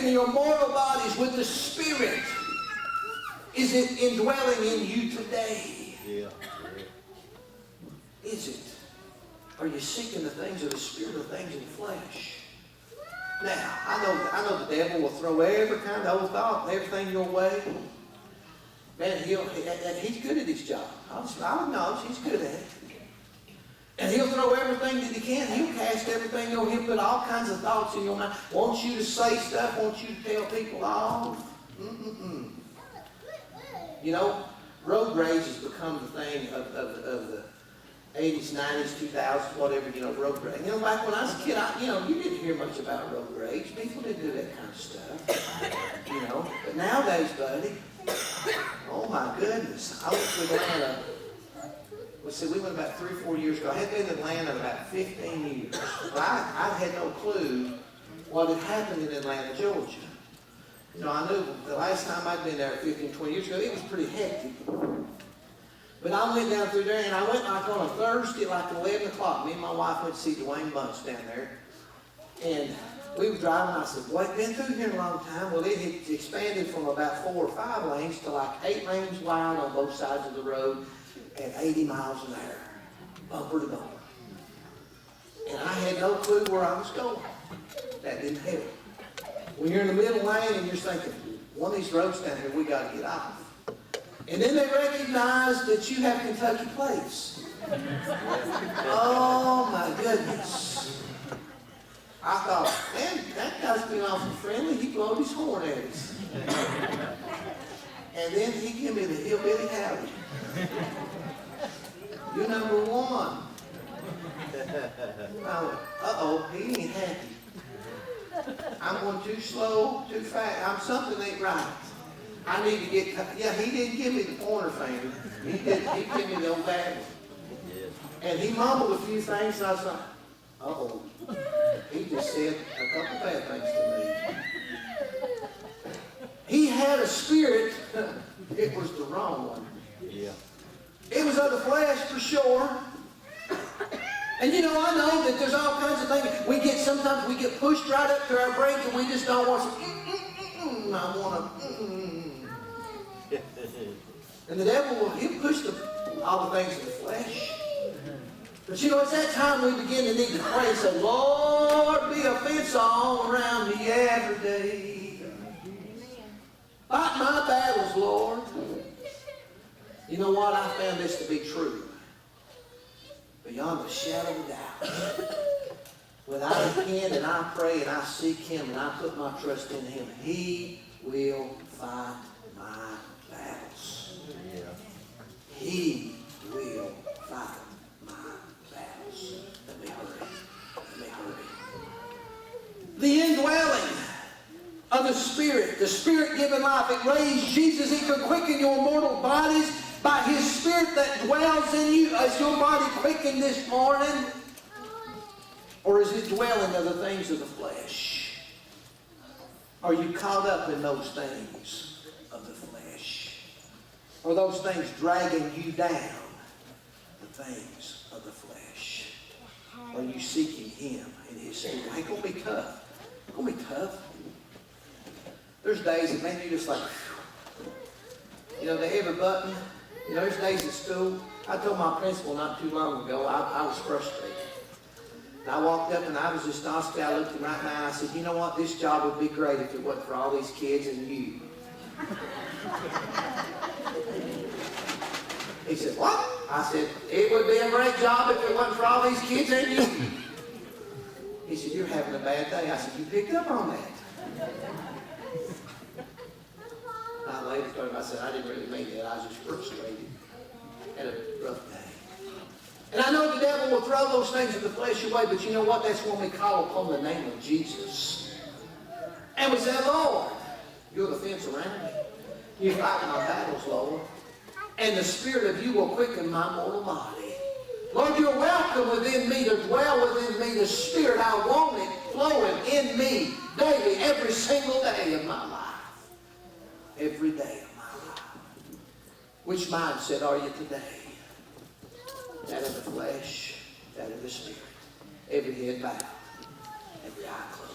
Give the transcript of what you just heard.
quickening your mortal bodies with the Spirit. Is it indwelling in you today? Yeah. Is it? Are you seeking the things of the Spirit or things of the flesh? Now, I know the devil will throw every kind of old thought and everything your way. Man, he's good at his job. I'll acknowledge he's good at it. And he'll throw everything that he can. He'll cast everything on. He'll put all kinds of thoughts in your mind. Wants you to say stuff. Wants you to tell people off. You know, road rage has become the thing of the 80s, 90s, 2000s, whatever, you know, road rage. You know, back when I was a kid, you didn't hear much about road rage. People didn't do that kind of stuff. You know, but nowadays, buddy, oh my goodness. I went to Atlanta. We went about 3 or 4 years ago. I had been in Atlanta about 15 years. But I had no clue what had happened in Atlanta, Georgia. You know, I knew the last time I'd been there 15, 20 years ago, it was pretty hectic. But I went down through there, and I went like on a Thursday, like 11 o'clock. Me and my wife went to see Dwayne Bunch down there. And we were driving, and I said, boy, I've been through here a long time. Well, it had expanded from about 4 or 5 lanes to like 8 lanes wide on both sides of the road at 80 miles an hour, bumper to bumper. And I had no clue where I was going. That didn't help. When you're in the middle lane and you're thinking, one of these roads down here, we got to get off. And then they recognize that you have Kentucky plates. Oh my goodness. I thought, man, that guy's been awful friendly. He blowed his horn at us. And then he gave me the hillbilly howdy. You're number one. I went, uh-oh, he ain't happy. I'm going too slow, too fast. Something ain't right. I need to get, yeah, he didn't give me the pointer finger. He gave me the old bad one. And he mumbled a few things, and I was like, uh-oh. He just said a couple bad things to me. He had a spirit. It was the wrong one. Yeah. It was of the flesh for sure. And you know, I know that there's all kinds of things. Sometimes we get pushed right up to our break and we just don't want to, I want to, And the devil, he'll push all the things of the flesh. But you know, it's that time we begin to need to pray and say, Lord, be a fence all around me every day. Fight my battles, Lord. You know what? I found this to be true. Beyond a shadow of a doubt. When I repent and I pray and I seek Him and I put my trust in Him, He will fight my battles. Yeah. He will fight my battles. Let me hurry. The indwelling of the Spirit-given life. It raised Jesus. He could quicken your mortal bodies by His Spirit that dwells in you. Is your body quickened this morning? Or is it dwelling of the things of the flesh? Are you caught up in those things of the flesh? Are those things dragging you down? The things of the flesh. Are you seeking Him in His Spirit? It's going to be tough. It's going to be tough. There's days that, man, you just like, you know, every button. You know, there's days at school. I told my principal not too long ago, I was frustrated. And I walked up and I was just honestly, I looked him right in the eye and I said, you know what, this job would be great if it wasn't for all these kids and you. He said, what? I said, it would be a great job if it wasn't for all these kids and you. He said, you're having a bad day. I said, you picked up on that. I later told him, I said, I didn't really mean that. I was just frustrated. Had a rough day. And I know the devil will throw those things of the flesh away, but you know what? That's when we call upon the name of Jesus. And we say, Lord, you're the fence around me. You fight my battles, Lord. And the Spirit of you will quicken my mortal body. Lord, you're welcome within me to dwell within me. The Spirit, I want it flowing in me daily, every single day of my life. Every day of my life. Which mindset are you today? That of the flesh, that of the Spirit. Every head bowed, every eye closed.